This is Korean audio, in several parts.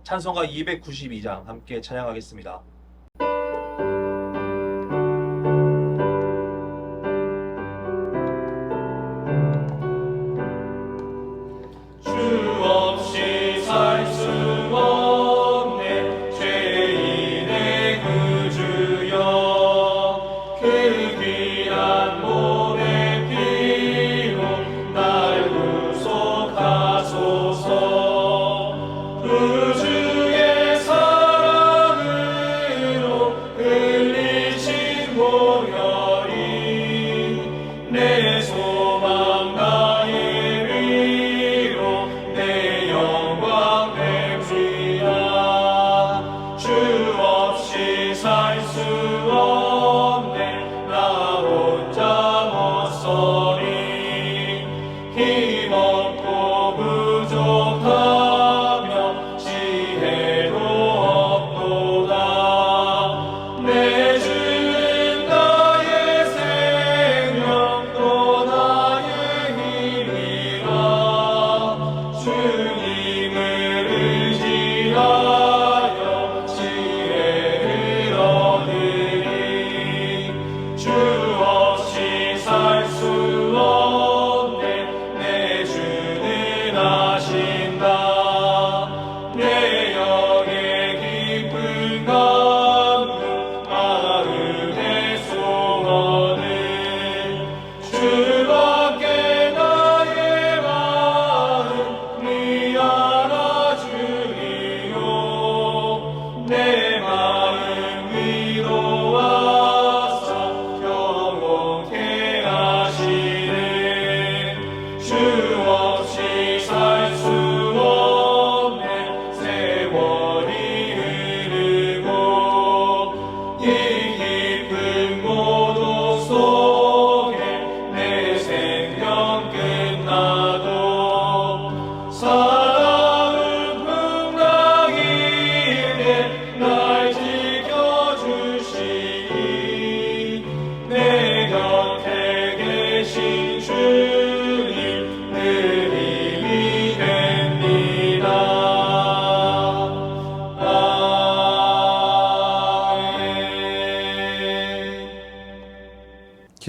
찬송가 292장 함께 찬양하겠습니다.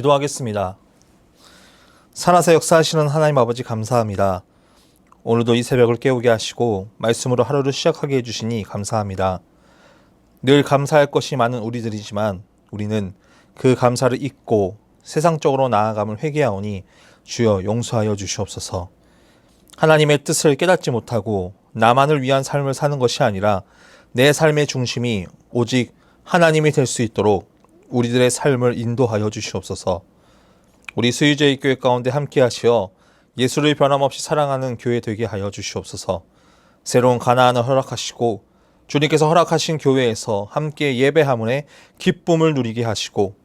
기도하겠습니다. 살아서 역사하시는 하나님 아버지 감사합니다. 오늘도 이 새벽을 깨우게 하시고 말씀으로 하루를 시작하게 해주시니 감사합니다. 늘 감사할 것이 많은 우리들이지만 우리는 그 감사를 잊고 세상적으로 나아감을 회개하오니 주여 용서하여 주시옵소서. 하나님의 뜻을 깨닫지 못하고 나만을 위한 삶을 사는 것이 아니라 내 삶의 중심이 오직 하나님이 될 수 있도록 우리들의 삶을 인도하여 주시옵소서. 우리 수유제의 교회 가운데 함께 하시어 예수를 변함없이 사랑하는 교회 되게 하여 주시옵소서. 새로운 가나안을 허락하시고 주님께서 허락하신 교회에서 함께 예배하문에 기쁨을 누리게 하시고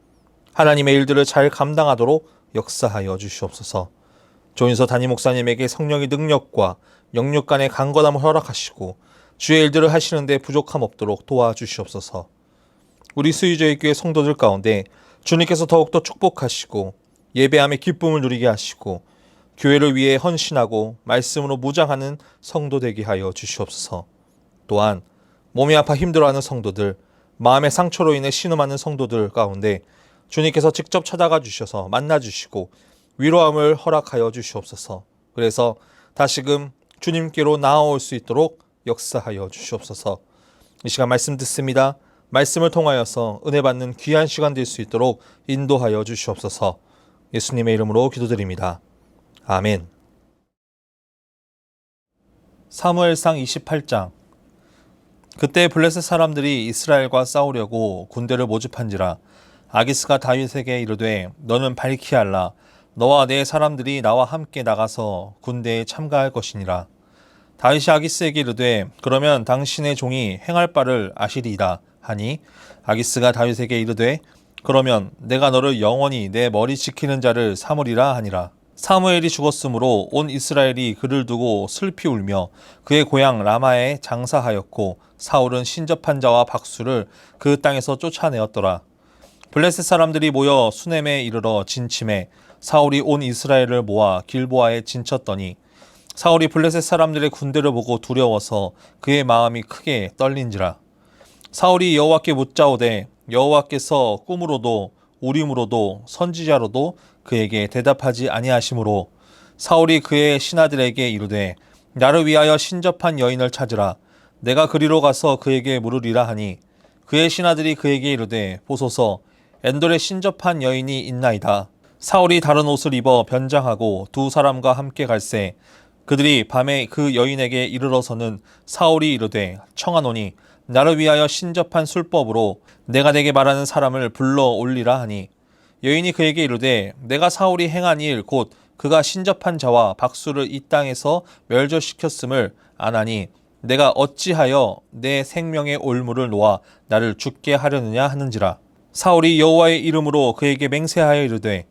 하나님의 일들을 잘 감당하도록 역사하여 주시옵소서. 조인서 담임 목사님에게 성령의 능력과 영육 간의 강건함을 허락하시고 주의 일들을 하시는 데 부족함 없도록 도와주시옵소서. 우리 수유제의 교회 성도들 가운데 주님께서 더욱더 축복하시고 예배함의 기쁨을 누리게 하시고 교회를 위해 헌신하고 말씀으로 무장하는 성도 되게 하여 주시옵소서. 또한 몸이 아파 힘들어하는 성도들, 마음의 상처로 인해 신음하는 성도들 가운데 주님께서 직접 찾아가 주셔서 만나주시고 위로함을 허락하여 주시옵소서. 그래서 다시금 주님께로 나아올 수 있도록 역사하여 주시옵소서. 이 시간 말씀 듣습니다. 말씀을 통하여서 은혜 받는 귀한 시간 될 수 있도록 인도하여 주시옵소서. 예수님의 이름으로 기도드립니다. 아멘. 사무엘상 28장. 그때 블레셋 사람들이 이스라엘과 싸우려고 군대를 모집한지라 아기스가 다윗에게 이르되 너는 밝히 알라. 너와 내 사람들이 나와 함께 나가서 군대에 참가할 것이니라. 다윗이 아기스에게 이르되 그러면 당신의 종이 행할 바를 아시리이다 하니 아기스가 다윗에게 이르되 그러면 내가 너를 영원히 내 머리 지키는 자를 삼으리라 하니라. 사무엘이 죽었으므로 온 이스라엘이 그를 두고 슬피 울며 그의 고향 라마에 장사하였고 사울은 신접한 자와 박수를 그 땅에서 쫓아내었더라. 블레셋 사람들이 모여 수넴에 이르러 진침해 사울이 온 이스라엘을 모아 길보아에 진쳤더니 사울이 블레셋 사람들의 군대를 보고 두려워서 그의 마음이 크게 떨린지라. 사울이 여호와께 묻자오되 여호와께서 꿈으로도 우림으로도 선지자로도 그에게 대답하지 아니하시므로 사울이 그의 신하들에게 이르되 나를 위하여 신접한 여인을 찾으라. 내가 그리로 가서 그에게 물으리라 하니 그의 신하들이 그에게 이르되 보소서 엔돌에 신접한 여인이 있나이다. 사울이 다른 옷을 입어 변장하고 두 사람과 함께 갈새 그들이 밤에 그 여인에게 이르러서는 사울이 이르되 청하노니 나를 위하여 신접한 술법으로 내가 내게 말하는 사람을 불러 올리라 하니 여인이 그에게 이르되 내가 사울이 행한 일 곧 그가 신접한 자와 박수를 이 땅에서 멸절시켰음을 아나니 내가 어찌하여 내 생명의 올무를 놓아 나를 죽게 하려느냐 하는지라. 사울이 여호와의 이름으로 그에게 맹세하여 이르되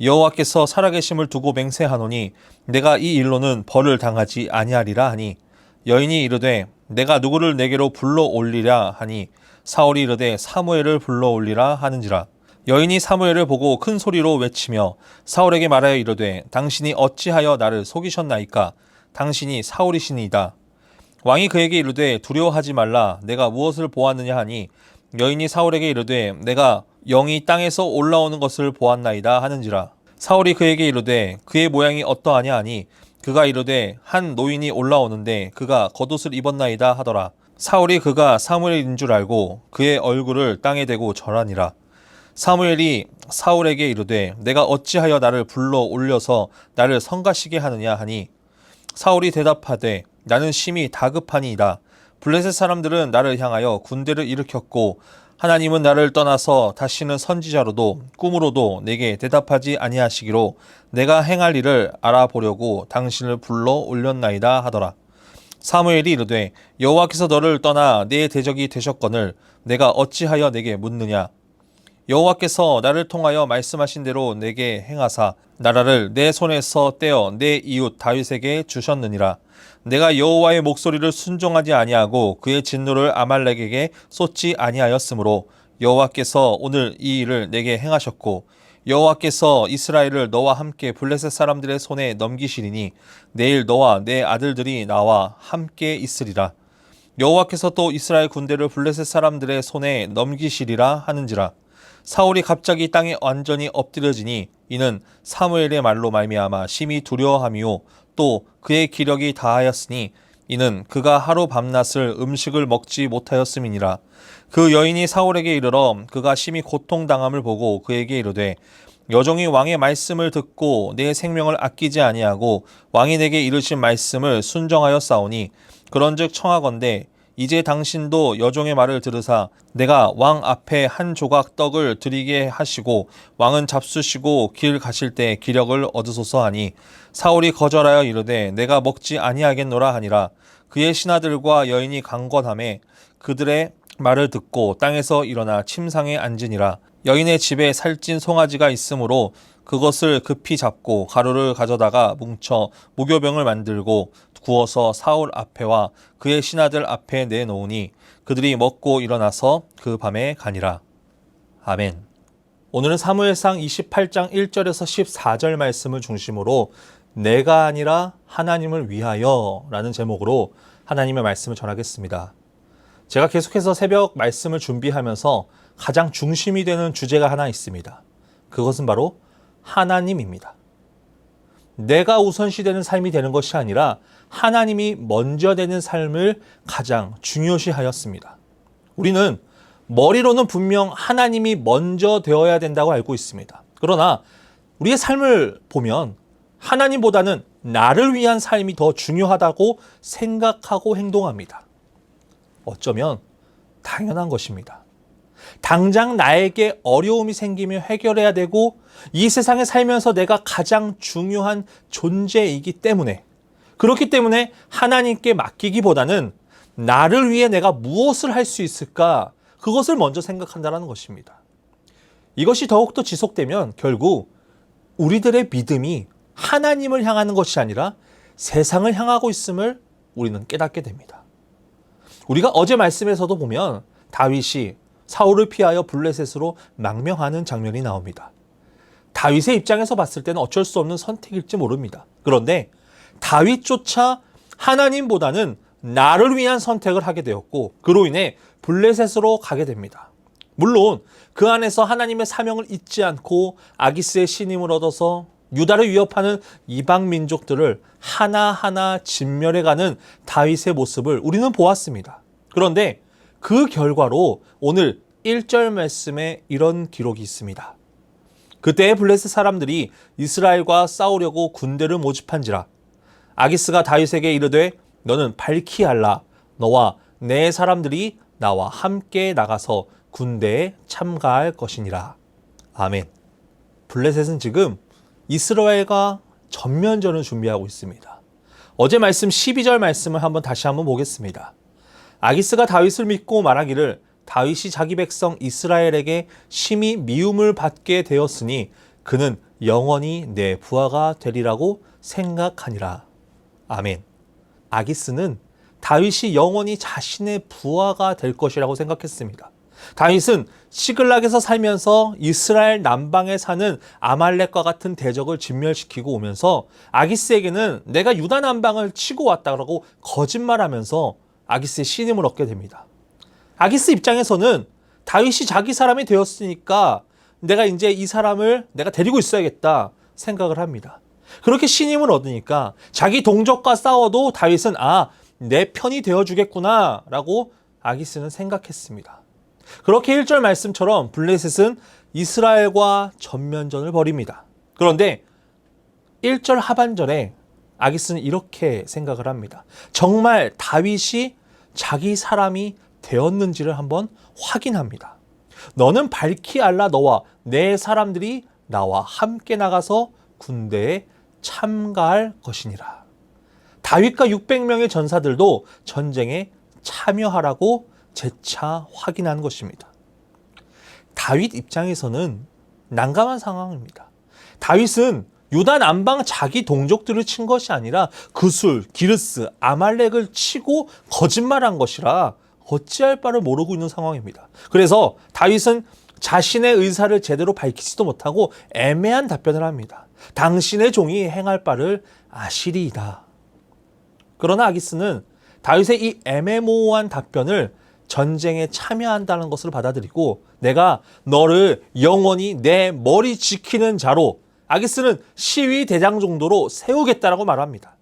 여호와께서 살아계심을 두고 맹세하노니 내가 이 일로는 벌을 당하지 아니하리라 하니 여인이 이르되 내가 누구를 내게로 불러 올리랴 하니 사울이 이르되 사무엘을 불러 올리라 하는지라. 여인이 사무엘을 보고 큰 소리로 외치며 사울에게 말하여 이르되 당신이 어찌하여 나를 속이셨나이까. 당신이 사울이시니이다. 왕이 그에게 이르되 두려워하지 말라. 내가 무엇을 보았느냐 하니 여인이 사울에게 이르되 내가 영이 땅에서 올라오는 것을 보았나이다 하는지라. 사울이 그에게 이르되 그의 모양이 어떠하냐 하니 그가 이르되 한 노인이 올라오는데 그가 겉옷을 입었나이다 하더라. 사울이 그가 사무엘인 줄 알고 그의 얼굴을 땅에 대고 절하니라. 사무엘이 사울에게 이르되 내가 어찌하여 나를 불러 올려서 나를 성가시게 하느냐 하니 사울이 대답하되 나는 심히 다급하니이다. 블레셋 사람들은 나를 향하여 군대를 일으켰고 하나님은 나를 떠나서 다시는 선지자로도 꿈으로도 내게 대답하지 아니하시기로 내가 행할 일을 알아보려고 당신을 불러 올렸나이다 하더라. 사무엘이 이르되 여호와께서 너를 떠나 내 대적이 되셨거늘 내가 어찌하여 내게 묻느냐. 여호와께서 나를 통하여 말씀하신 대로 내게 행하사 나라를 내 손에서 떼어 내 이웃 다윗에게 주셨느니라. 내가 여호와의 목소리를 순종하지 아니하고 그의 진노를 아말렉에게 쏟지 아니하였으므로 여호와께서 오늘 이 일을 내게 행하셨고 여호와께서 이스라엘을 너와 함께 블레셋 사람들의 손에 넘기시리니 내일 너와 내 아들들이 나와 함께 있으리라. 여호와께서 또 이스라엘 군대를 블레셋 사람들의 손에 넘기시리라 하는지라. 사울이 갑자기 땅에 완전히 엎드려지니 이는 사무엘의 말로 말미암아 심히 두려워함이요 또 그의 기력이 다하였으니 이는 그가 하루 밤낮을 음식을 먹지 못하였음이니라. 그 여인이 사울에게 이르러 그가 심히 고통당함을 보고 그에게 이르되 여종이 왕의 말씀을 듣고 내 생명을 아끼지 아니하고 왕이 내게 이르신 말씀을 순정하여 싸우니 그런즉 청하건대 이제 당신도 여종의 말을 들으사 내가 왕 앞에 한 조각 떡을 드리게 하시고 왕은 잡수시고 길 가실 때 기력을 얻으소서 하니 사울이 거절하여 이르되 내가 먹지 아니하겠노라 하니라. 그의 신하들과 여인이 강권하매 그들의 말을 듣고 땅에서 일어나 침상에 앉으니라. 여인의 집에 살찐 송아지가 있으므로 그것을 급히 잡고 가루를 가져다가 뭉쳐 무교병을 만들고 구워서 사울 앞에와 그의 신하들 앞에 내놓으니 그들이 먹고 일어나서 그 밤에 가니라. 아멘. 오늘은 사무엘상 28장 1절에서 14절 말씀을 중심으로 내가 아니라 하나님을 위하여 라는 제목으로 하나님의 말씀을 전하겠습니다. 제가 계속해서 새벽 말씀을 준비하면서 가장 중심이 되는 주제가 하나 있습니다. 그것은 바로 하나님입니다. 내가 우선시되는 삶이 되는 것이 아니라 하나님이 먼저 되는 삶을 가장 중요시하였습니다. 우리는 머리로는 분명 하나님이 먼저 되어야 된다고 알고 있습니다. 그러나 우리의 삶을 보면 하나님보다는 나를 위한 삶이 더 중요하다고 생각하고 행동합니다. 어쩌면 당연한 것입니다. 당장 나에게 어려움이 생기면 해결해야 되고 이 세상에 살면서 내가 가장 중요한 존재이기 때문에 그렇기 때문에 하나님께 맡기기보다는 나를 위해 내가 무엇을 할 수 있을까 그것을 먼저 생각한다는 것입니다. 이것이 더욱더 지속되면 결국 우리들의 믿음이 하나님을 향하는 것이 아니라 세상을 향하고 있음을 우리는 깨닫게 됩니다. 우리가 어제 말씀에서도 보면 다윗이 사울을 피하여 블레셋으로 망명하는 장면이 나옵니다. 다윗의 입장에서 봤을 때는 어쩔 수 없는 선택일지 모릅니다. 그런데 다윗조차 하나님보다는 나를 위한 선택을 하게 되었고 그로 인해 블레셋으로 가게 됩니다. 물론 그 안에서 하나님의 사명을 잊지 않고 아기스의 신임을 얻어서 유다를 위협하는 이방 민족들을 하나하나 진멸해가는 다윗의 모습을 우리는 보았습니다. 그런데 그 결과로 오늘 1절 말씀에 이런 기록이 있습니다. 그때의 블레셋 사람들이 이스라엘과 싸우려고 군대를 모집한지라 아기스가 다윗에게 이르되 너는 밝히 알라 너와 내 사람들이 나와 함께 나가서 군대에 참가할 것이니라. 아멘. 블레셋은 지금 이스라엘과 전면전을 준비하고 있습니다. 어제 말씀 12절 말씀을 다시 한번 보겠습니다. 아기스가 다윗을 믿고 말하기를 다윗이 자기 백성 이스라엘에게 심히 미움을 받게 되었으니 그는 영원히 내 부하가 되리라고 생각하니라. 아멘. 아기스는 다윗이 영원히 자신의 부하가 될 것이라고 생각했습니다. 다윗은 시글락에서 살면서 이스라엘 남방에 사는 아말렉과 같은 대적을 진멸시키고 오면서 아기스에게는 내가 유다 남방을 치고 왔다고 거짓말하면서 아기스의 신임을 얻게 됩니다. 아기스 입장에서는 다윗이 자기 사람이 되었으니까 내가 이제 이 사람을 내가 데리고 있어야겠다 생각을 합니다. 그렇게 신임을 얻으니까 자기 동족과 싸워도 다윗은 내 편이 되어주겠구나 라고 아기스는 생각했습니다. 그렇게 1절 말씀처럼 블레셋은 이스라엘과 전면전을 벌입니다. 그런데 1절 하반절에 아기스는 이렇게 생각을 합니다. 정말 다윗이 자기 사람이 되었는지를 한번 확인합니다. 너는 밝히 알라 너와 내 사람들이 나와 함께 나가서 군대에 참가할 것이니라. 다윗과 600명의 전사들도 전쟁에 참여하라고 재차 확인한 것입니다. 다윗 입장에서는 난감한 상황입니다. 다윗은 유다 남방 자기 동족들을 친 것이 아니라 그술, 기르스, 아말렉을 치고 거짓말한 것이라 어찌할 바를 모르고 있는 상황입니다. 그래서 다윗은 자신의 의사를 제대로 밝히지도 못하고 애매한 답변을 합니다. 당신의 종이 행할 바를 아시리이다. 그러나 아기스는 다윗의 이 애매모호한 답변을 전쟁에 참여한다는 것을 받아들이고 내가 너를 영원히 내 머리 지키는 자로 아기스는 시위 대장 정도로 세우겠다라고 말합니다.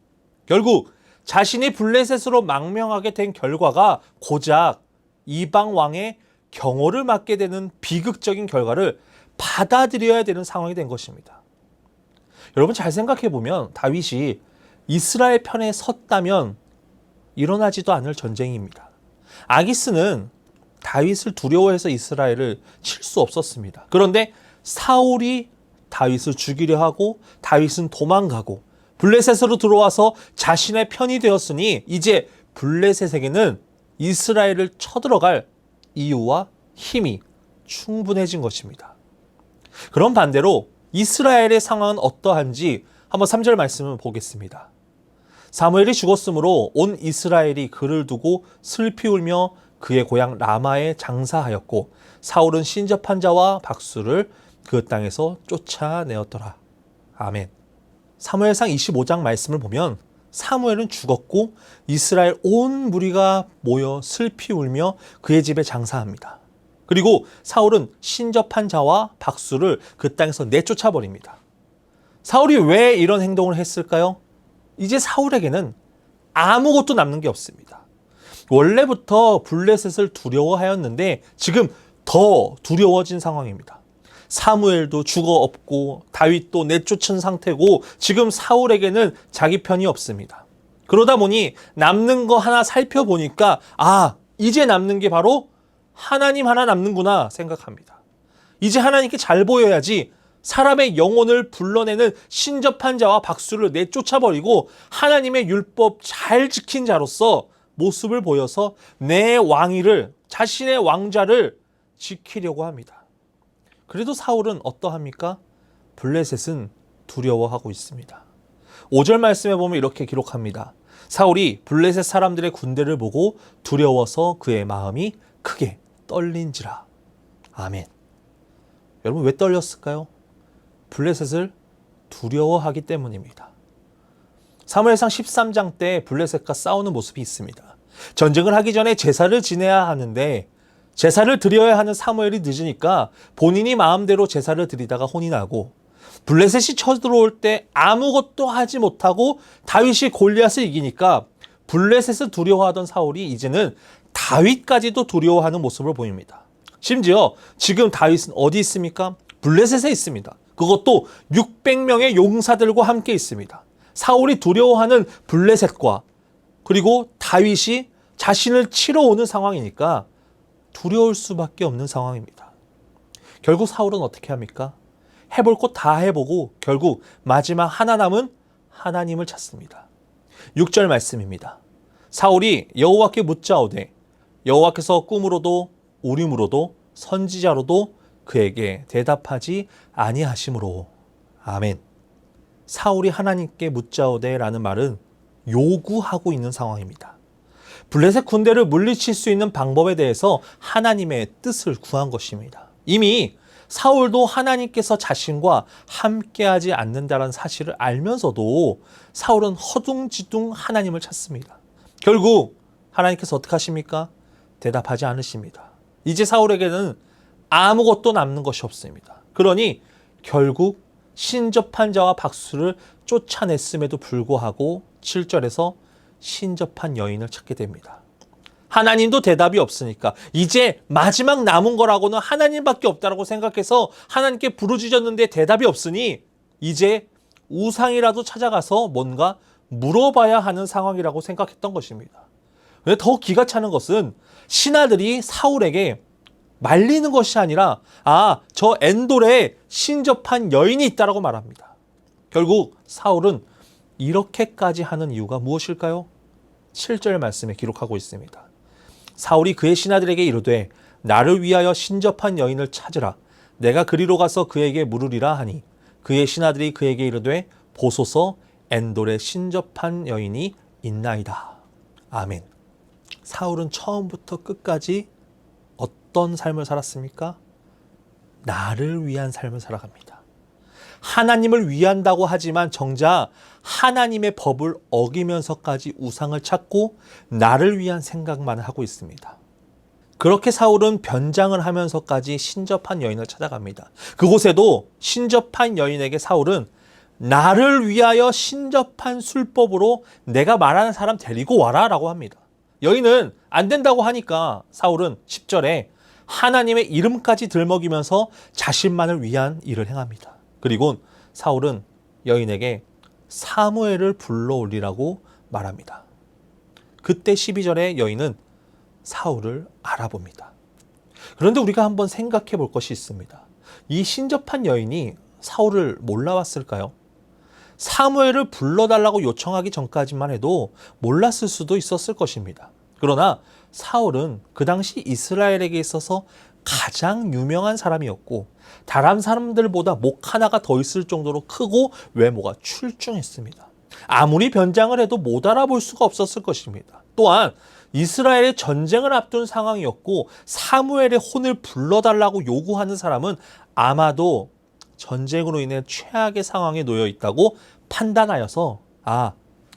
결국 자신이 블레셋으로 망명하게 된 결과가 고작 이방 왕의 경호를 맡게 되는 비극적인 결과를 받아들여야 되는 상황이 된 것입니다. 여러분 잘 생각해 보면 다윗이 이스라엘 편에 섰다면 일어나지도 않을 전쟁입니다. 아기스는 다윗을 두려워해서 이스라엘을 칠 수 없었습니다. 그런데 사울이 다윗을 죽이려 하고 다윗은 도망가고 블레셋으로 들어와서 자신의 편이 되었으니 이제 블레셋에게는 이스라엘을 쳐들어갈 이유와 힘이 충분해진 것입니다. 그런 반대로 이스라엘의 상황은 어떠한지 한번 3절 말씀을 보겠습니다. 사무엘이 죽었으므로 온 이스라엘이 그를 두고 슬피 울며 그의 고향 라마에 장사하였고 사울은 신접한 자와 박수를 그 땅에서 쫓아내었더라. 아멘. 사무엘상 25장 말씀을 보면 사무엘은 죽었고 이스라엘 온 무리가 모여 슬피 울며 그의 집에 장사합니다. 그리고 사울은 신접한 자와 박수를 그 땅에서 내쫓아버립니다. 사울이 왜 이런 행동을 했을까요? 이제 사울에게는 아무것도 남는 게 없습니다. 원래부터 블레셋을 두려워하였는데 지금 더 두려워진 상황입니다. 사무엘도 죽어 없고 다윗도 내쫓은 상태고 지금 사울에게는 자기 편이 없습니다. 그러다 보니 남는 거 하나 살펴보니까 이제 남는 게 바로 하나님 하나 남는구나 생각합니다. 이제 하나님께 잘 보여야지 사람의 영혼을 불러내는 신접한 자와 박수를 내쫓아버리고 하나님의 율법 잘 지킨 자로서 모습을 보여서 내 왕위를 자신의 왕좌를 지키려고 합니다. 그래도 사울은 어떠합니까? 블레셋은 두려워하고 있습니다. 5절 말씀에 보면 이렇게 기록합니다. 사울이 블레셋 사람들의 군대를 보고 두려워서 그의 마음이 크게 떨린지라. 아멘. 여러분 왜 떨렸을까요? 블레셋을 두려워하기 때문입니다. 사무엘상 13장 때 블레셋과 싸우는 모습이 있습니다. 전쟁을 하기 전에 제사를 지내야 하는데 제사를 드려야 하는 사무엘이 늦으니까 본인이 마음대로 제사를 드리다가 혼이 나고, 블레셋이 쳐들어올 때 아무것도 하지 못하고 다윗이 골리앗을 이기니까 블레셋을 두려워하던 사울이 이제는 다윗까지도 두려워하는 모습을 보입니다. 심지어 지금 다윗은 어디 있습니까? 블레셋에 있습니다. 그것도 600명의 용사들과 함께 있습니다. 사울이 두려워하는 블레셋과 그리고 다윗이 자신을 치러 오는 상황이니까 두려울 수밖에 없는 상황입니다. 결국 사울은 어떻게 합니까? 해볼 것 다 해보고 결국 마지막 하나 남은 하나님을 찾습니다. 6절 말씀입니다. 사울이 여호와께 묻자오되 여호와께서 꿈으로도 우림으로도 선지자로도 그에게 대답하지 아니하심으로. 아멘. 사울이 하나님께 묻자오되 라는 말은 요구하고 있는 상황입니다. 블레셋 군대를 물리칠 수 있는 방법에 대해서 하나님의 뜻을 구한 것입니다. 이미 사울도 하나님께서 자신과 함께하지 않는다는 사실을 알면서도 사울은 허둥지둥 하나님을 찾습니다. 결국 하나님께서 어떻게 하십니까? 대답하지 않으십니다. 이제 사울에게는 아무것도 남는 것이 없습니다. 그러니 결국 신접한 자와 박수를 쫓아냈음에도 불구하고 7절에서 신접한 여인을 찾게 됩니다. 하나님도 대답이 없으니까 이제 마지막 남은 거라고는 하나님밖에 없다라고 생각해서 하나님께 부르짖었는데 대답이 없으니 이제 우상이라도 찾아가서 뭔가 물어봐야 하는 상황이라고 생각했던 것입니다. 근데 더 기가 차는 것은 신하들이 사울에게 말리는 것이 아니라 저 엔돌에 신접한 여인이 있다라고 말합니다. 결국 사울은 이렇게까지 하는 이유가 무엇일까요? 7절 말씀에 기록하고 있습니다. 사울이 그의 신하들에게 이르되 나를 위하여 신접한 여인을 찾으라. 내가 그리로 가서 그에게 물으리라 하니 그의 신하들이 그에게 이르되 보소서 엔돌에 신접한 여인이 있나이다. 아멘. 사울은 처음부터 끝까지 어떤 삶을 살았습니까? 나를 위한 삶을 살아갑니다. 하나님을 위한다고 하지만 정작 하나님의 법을 어기면서까지 우상을 찾고 나를 위한 생각만 하고 있습니다. 그렇게 사울은 변장을 하면서까지 신접한 여인을 찾아갑니다. 그곳에도 신접한 여인에게 사울은 나를 위하여 신접한 술법으로 내가 말하는 사람 데리고 와라 라고 합니다. 여인은 안 된다고 하니까 사울은 10절에 하나님의 이름까지 들먹이면서 자신만을 위한 일을 행합니다. 그리고 사울은 여인에게 사무엘을 불러올리라고 말합니다. 그때 12절에 여인은 사울을 알아봅니다. 그런데 우리가 한번 생각해 볼 것이 있습니다. 이 신접한 여인이 사울을 몰라왔을까요? 사무엘을 불러달라고 요청하기 전까지만 해도 몰랐을 수도 있었을 것입니다. 그러나 사울은 그 당시 이스라엘에게 있어서 가장 유명한 사람이었고 다른 사람들보다 목 하나가 더 있을 정도로 크고 외모가 출중했습니다. 아무리 변장을 해도 못 알아볼 수가 없었을 것입니다. 또한 이스라엘의 전쟁을 앞둔 상황이었고 사무엘의 혼을 불러달라고 요구하는 사람은 아마도 전쟁으로 인해 최악의 상황에 놓여 있다고 판단하여서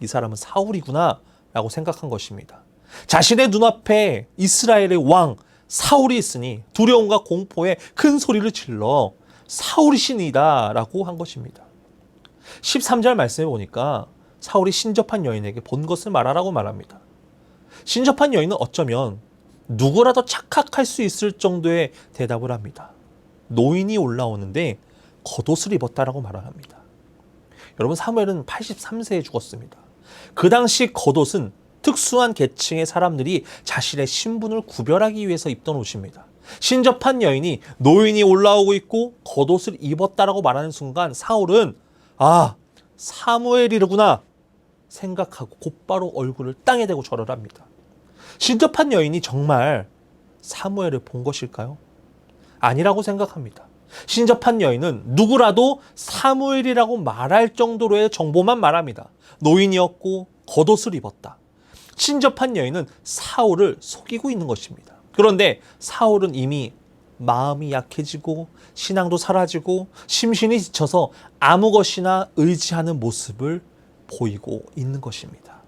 이 사람은 사울이구나 라고 생각한 것입니다. 자신의 눈앞에 이스라엘의 왕 사울이 있으니 두려움과 공포에 큰 소리를 질러 사울이시니이다 라고 한 것입니다. 13절 말씀에 보니까 사울이 신접한 여인에게 본 것을 말하라고 말합니다. 신접한 여인은 어쩌면 누구라도 착각할 수 있을 정도의 대답을 합니다. 노인이 올라오는데 겉옷을 입었다라고 말을 합니다. 여러분, 사무엘은 83세에 죽었습니다. 그 당시 겉옷은 특수한 계층의 사람들이 자신의 신분을 구별하기 위해서 입던 옷입니다. 신접한 여인이 노인이 올라오고 있고 겉옷을 입었다라고 말하는 순간 사울은 사무엘이구나 생각하고 곧바로 얼굴을 땅에 대고 절을 합니다. 신접한 여인이 정말 사무엘을 본 것일까요? 아니라고 생각합니다. 신접한 여인은 누구라도 사무엘이라고 말할 정도로의 정보만 말합니다. 노인이었고 겉옷을 입었다. 신접한 여인은 사울을 속이고 있는 것입니다. 그런데 사울은 이미 마음이 약해지고 신앙도 사라지고 심신이 지쳐서 아무 것이나 의지하는 모습을 보이고 있는 것입니다.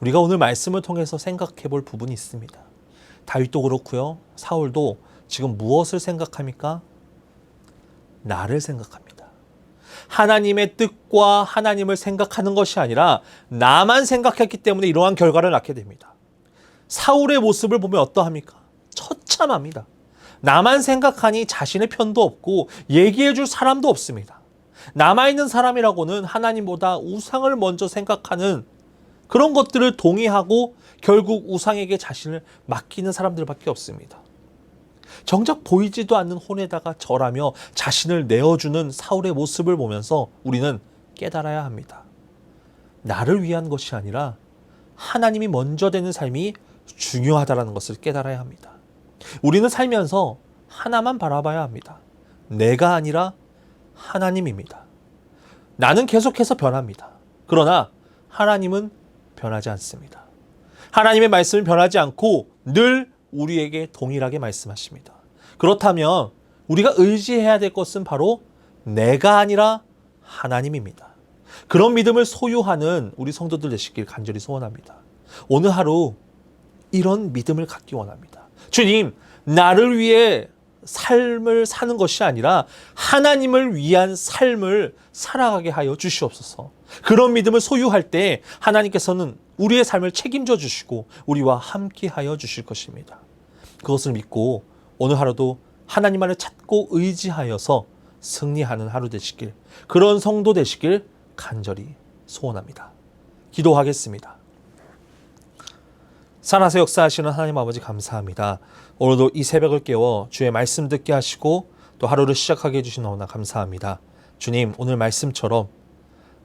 우리가 오늘 말씀을 통해서 생각해 볼 부분이 있습니다. 다윗도 그렇고요. 사울도 지금 무엇을 생각합니까? 나를 생각합니다. 하나님의 뜻과 하나님을 생각하는 것이 아니라 나만 생각했기 때문에 이러한 결과를 낳게 됩니다. 사울의 모습을 보면 어떠합니까? 처참합니다. 나만 생각하니 자신의 편도 없고 얘기해 줄 사람도 없습니다. 남아있는 사람이라고는 하나님보다 우상을 먼저 생각하는 그런 것들을 동의하고 결국 우상에게 자신을 맡기는 사람들밖에 없습니다. 정작 보이지도 않는 혼에다가 절하며 자신을 내어주는 사울의 모습을 보면서 우리는 깨달아야 합니다. 나를 위한 것이 아니라 하나님이 먼저 되는 삶이 중요하다는 것을 깨달아야 합니다. 우리는 살면서 하나만 바라봐야 합니다. 내가 아니라 하나님입니다. 나는 계속해서 변합니다. 그러나 하나님은 변하지 않습니다. 하나님의 말씀은 변하지 않고 늘 우리에게 동일하게 말씀하십니다. 그렇다면 우리가 의지해야 될 것은 바로 내가 아니라 하나님입니다. 그런 믿음을 소유하는 우리 성도들 되시길 간절히 소원합니다. 오늘 하루 이런 믿음을 갖기 원합니다. 주님, 나를 위해 삶을 사는 것이 아니라 하나님을 위한 삶을 살아가게 하여 주시옵소서. 그런 믿음을 소유할 때 하나님께서는 우리의 삶을 책임져 주시고 우리와 함께 하여 주실 것입니다. 그것을 믿고 오늘 하루도 하나님 안을 찾고 의지하여서 승리하는 하루 되시길, 그런 성도 되시길 간절히 소원합니다. 기도하겠습니다. 살아서 역사하시는 하나님 아버지 감사합니다. 오늘도 이 새벽을 깨워 주의 말씀 듣게 하시고 또 하루를 시작하게 해주신 너무나 감사합니다. 주님, 오늘 말씀처럼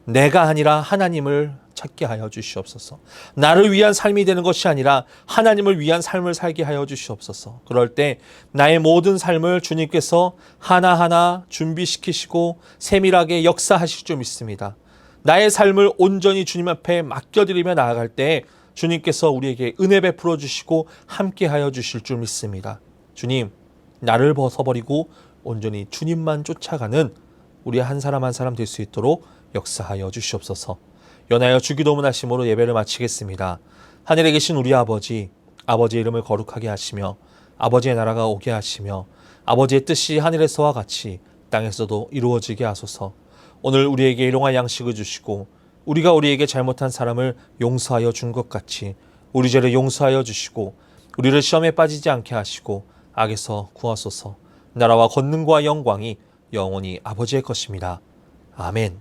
내가 아니라 하나님을 찾게 하여 주시옵소서. 나를 위한 삶이 되는 것이 아니라 하나님을 위한 삶을 살게 하여 주시옵소서. 그럴 때 나의 모든 삶을 주님께서 하나하나 준비시키시고 세밀하게 역사하실 줄 믿습니다. 나의 삶을 온전히 주님 앞에 맡겨드리며 나아갈 때 주님께서 우리에게 은혜 베풀어 주시고 함께 하여 주실 줄 믿습니다. 주님, 나를 벗어버리고 온전히 주님만 쫓아가는 우리 한 사람 한 사람 될 수 있도록 역사하여 주시옵소서. 연하여 주기도문 하심으로 예배를 마치겠습니다. 하늘에 계신 우리 아버지, 아버지의 이름을 거룩하게 하시며 아버지의 나라가 오게 하시며 아버지의 뜻이 하늘에서와 같이 땅에서도 이루어지게 하소서. 오늘 우리에게 일용할 양식을 주시고 우리가 우리에게 잘못한 사람을 용서하여 준 것 같이 우리 죄를 용서하여 주시고 우리를 시험에 빠지지 않게 하시고 악에서 구하소서. 나라와 권능과 영광이 영원히 아버지의 것입니다. 아멘.